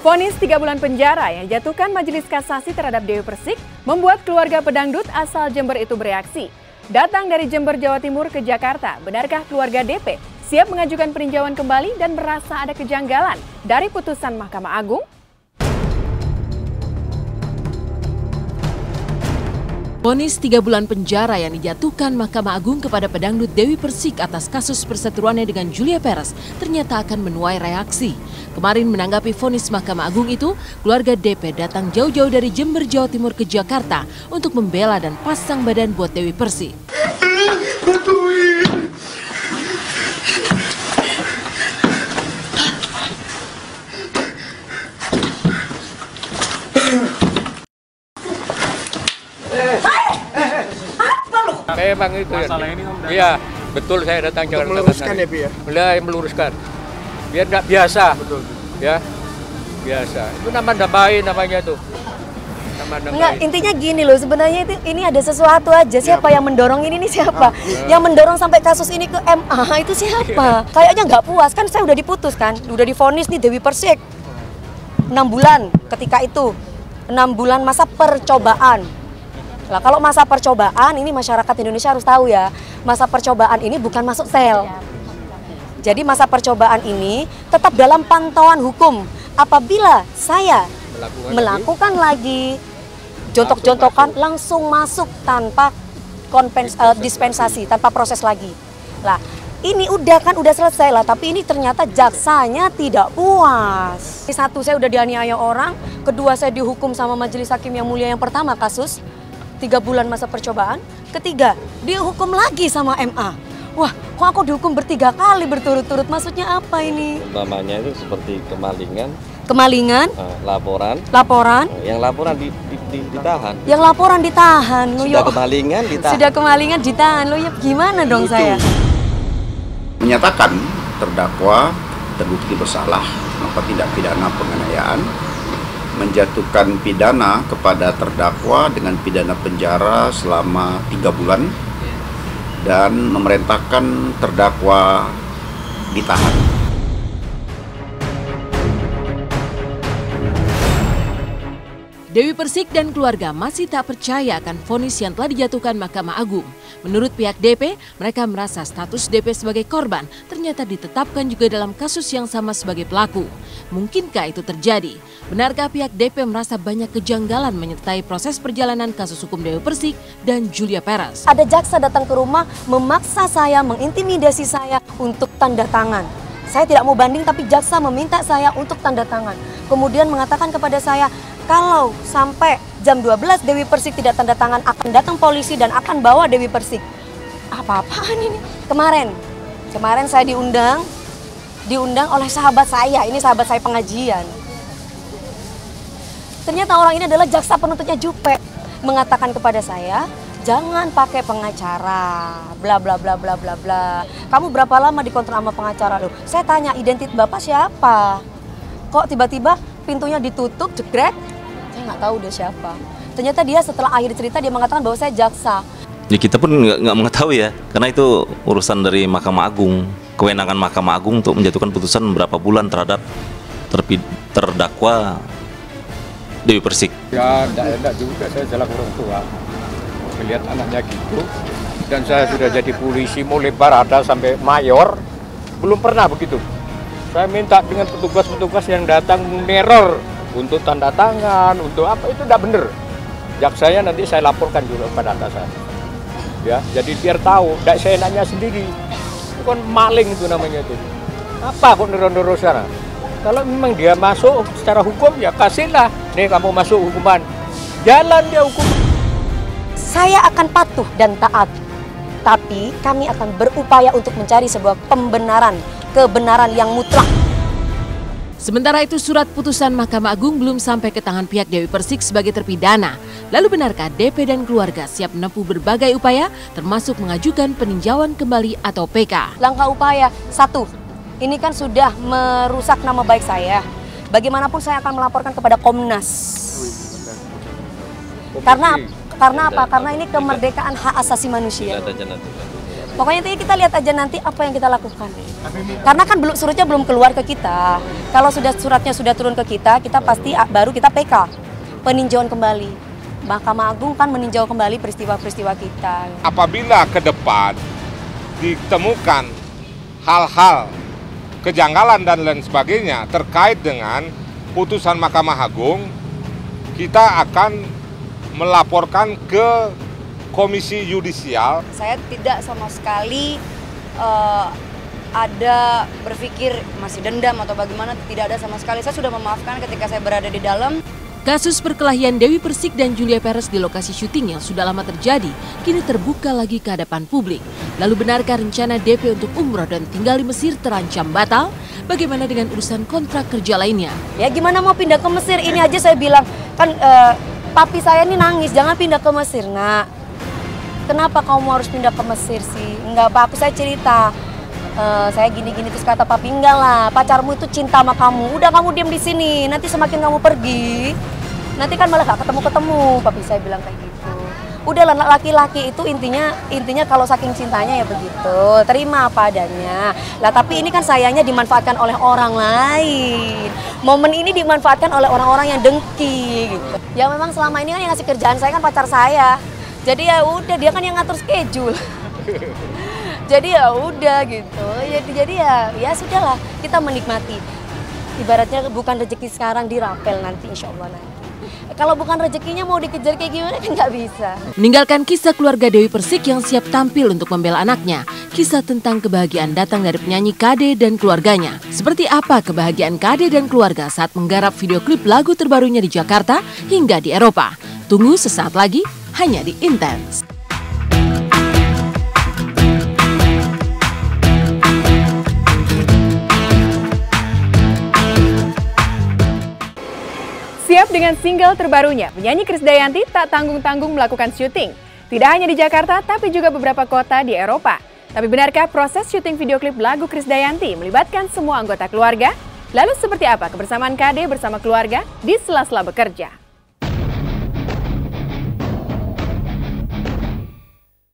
Vonis 3 bulan penjara yang dijatuhkan Majelis Kasasi terhadap Dewi Persik membuat keluarga pedangdut asal Jember itu bereaksi. Datang dari Jember, Jawa Timur ke Jakarta, benarkah keluarga DP siap mengajukan peninjauan kembali dan merasa ada kejanggalan dari putusan Mahkamah Agung? Vonis 3 bulan penjara yang dijatuhkan Mahkamah Agung kepada pedangdut Dewi Persik atas kasus perseteruannya dengan Julia Perez ternyata akan menuai reaksi. Kemarin menanggapi vonis Mahkamah Agung itu, keluarga DP datang jauh-jauh dari Jember, Jawa Timur ke Jakarta untuk membela dan pasang badan buat Dewi Persik. Memang itu masalah ini Om. Iya, betul saya datang Jakarta. Meluruskan ya, Bi ya? Meluruskan. Biar nggak biasa. Betul. Ya, biasa. Itu nama-namain namanya tuh. Enggak, intinya gini loh, sebenarnya ini ada sesuatu aja. Siapa yang mendorong ini nih siapa? Yang mendorong sampai kasus ini ke MA itu siapa? Kayaknya nggak puas, kan saya udah diputus kan? Udah divonis nih Dewi Persik 6 bulan ketika itu. 6 bulan masa percobaan. Lah kalau masa percobaan ini masyarakat Indonesia harus tahu ya, masa percobaan ini bukan masuk sel. Jadi masa percobaan ini tetap dalam pantauan hukum. Apabila saya melakukan lagi jontok-jontokan langsung masuk tanpa dispensasi, tanpa proses lagi. Lah ini udah selesai lah, tapi ini ternyata jaksanya tidak puas. Satu, saya udah dianiaya orang, kedua saya dihukum sama majelis hakim yang mulia yang pertama kasus 3 bulan masa percobaan, ketiga dia hukum lagi sama MA. Wah, kok aku dihukum ber3 kali berturut-turut, maksudnya apa ini? Namanya itu seperti kemalingan, laporan, yang laporan ditahan, yang laporan ditahan, sudah kemalingan ditahan, lo ya gimana dong itu. Saya? Menyatakan terdakwa terbukti bersalah melakukan tindak pidana penganiayaan, menjatuhkan pidana kepada terdakwa dengan pidana penjara selama 3 bulan dan memerintahkan terdakwa ditahan. Dewi Persik dan keluarga masih tak percaya akan vonis yang telah dijatuhkan Mahkamah Agung. Menurut pihak DP, mereka merasa status DP sebagai korban ternyata ditetapkan juga dalam kasus yang sama sebagai pelaku. Mungkinkah itu terjadi? Benarkah pihak DP merasa banyak kejanggalan menyertai proses perjalanan kasus hukum Dewi Persik dan Julia Perez? Ada jaksa datang ke rumah memaksa saya, mengintimidasi saya untuk tanda tangan. Saya tidak mau banding tapi jaksa meminta saya untuk tanda tangan. Kemudian mengatakan kepada saya, kalau sampai jam 12 Dewi Persik tidak tanda tangan, akan datang polisi dan akan bawa Dewi Persik. Apa-apaan ini? Kemarin saya diundang oleh sahabat saya, ini sahabat saya pengajian. Ternyata orang ini adalah jaksa penuntutnya Jupe. Mengatakan kepada saya, jangan pakai pengacara, bla bla bla bla bla bla. Kamu berapa lama dikontrak sama pengacara loh? Saya tanya, identitas Bapak siapa? Kok tiba-tiba pintunya ditutup, jegrek? Saya nggak tahu dia siapa. Ternyata dia setelah akhir cerita dia mengatakan bahwa saya jaksa. Ya kita pun nggak mengetahui ya, karena itu urusan dari Mahkamah Agung. Kewenangan Mahkamah Agung untuk menjatuhkan putusan berapa bulan terhadap terdakwa Dewi Persik. Ya enggak juga, saya jalan orang tua. Melihat anaknya gitu, dan saya sudah jadi polisi mulai barada sampai mayor, belum pernah begitu. Saya minta dengan petugas-petugas yang datang meneror untuk tanda tangan, untuk apa, itu tidak benar. Jaksanya nanti saya laporkan juga kepada atasan. Ya, jadi biar tahu, tidak saya nanya sendiri. Itu kan maling itu namanya itu. Apa kok neror-neror sana? Kalau memang dia masuk secara hukum, ya kasihlah. Nih kamu masuk hukuman. Jalan dia hukum. Saya akan patuh dan taat. Tapi kami akan berupaya untuk mencari sebuah kebenaran yang mutlak. Sementara itu surat putusan Mahkamah Agung belum sampai ke tangan pihak Dewi Persik sebagai terpidana. Lalu benarkah DP dan keluarga siap menempuh berbagai upaya termasuk mengajukan peninjauan kembali atau PK? Langkah upaya, 1, ini kan sudah merusak nama baik saya. Bagaimanapun saya akan melaporkan kepada Komnas. Karena apa? Karena ini kemerdekaan hak asasi manusia. Pokoknya intinya kita lihat aja nanti apa yang kita lakukan. Karena kan suratnya belum keluar ke kita. Kalau suratnya sudah turun ke kita pasti baru kita PK, peninjauan kembali. Mahkamah Agung kan meninjau kembali peristiwa-peristiwa kita. Apabila ke depan ditemukan hal-hal kejanggalan dan lain sebagainya terkait dengan putusan Mahkamah Agung, kita akan melaporkan ke Komisi Yudisial. Saya tidak sama sekali ada berpikir masih dendam atau bagaimana, tidak ada sama sekali. Saya sudah memaafkan ketika saya berada di dalam. Kasus perkelahian Dewi Persik dan Julia Perez di lokasi syuting yang sudah lama terjadi, kini terbuka lagi ke hadapan publik. Lalu benarkah rencana DP untuk umroh dan tinggal di Mesir terancam batal? Bagaimana dengan urusan kontrak kerja lainnya? Ya gimana mau pindah ke Mesir, ini aja saya bilang, kan papi saya ini nangis, jangan pindah ke Mesir, nak. Kenapa kamu harus pindah ke Mesir sih? Enggak, Pak, saya cerita. Saya gini-gini, terus kata papi, enggak lah, pacarmu itu cinta sama kamu. Udah kamu diam di sini, nanti semakin kamu pergi, nanti kan malah gak ketemu-ketemu. Papi saya bilang kayak gitu. Udahlah, laki-laki itu intinya kalau saking cintanya ya begitu, terima apa adanya. Lah tapi ini kan sayangnya dimanfaatkan oleh orang lain. Momen ini dimanfaatkan oleh orang-orang yang dengki gitu. Ya memang selama ini kan yang ngasih kerjaan saya kan pacar saya. Jadi ya udah, dia kan yang ngatur schedule. Jadi ya udah gitu. Jadi ya sudahlah, kita menikmati. Ibaratnya bukan rezeki sekarang, dirapel nanti insya Allah nanti. Kalau bukan rezekinya mau dikejar kayak gimana kan nggak bisa. Meninggalkan kisah keluarga Dewi Persik yang siap tampil untuk membela anaknya, kisah tentang kebahagiaan datang dari penyanyi KD dan keluarganya. Seperti apa kebahagiaan KD dan keluarga saat menggarap video klip lagu terbarunya di Jakarta hingga di Eropa? Tunggu sesaat lagi hanya di Intens. Siap dengan single terbarunya, penyanyi Krisdayanti tak tanggung-tanggung melakukan syuting. Tidak hanya di Jakarta, tapi juga beberapa kota di Eropa. Tapi benarkah proses syuting video klip lagu Krisdayanti melibatkan semua anggota keluarga? Lalu seperti apa kebersamaan KD bersama keluarga di sela-sela bekerja?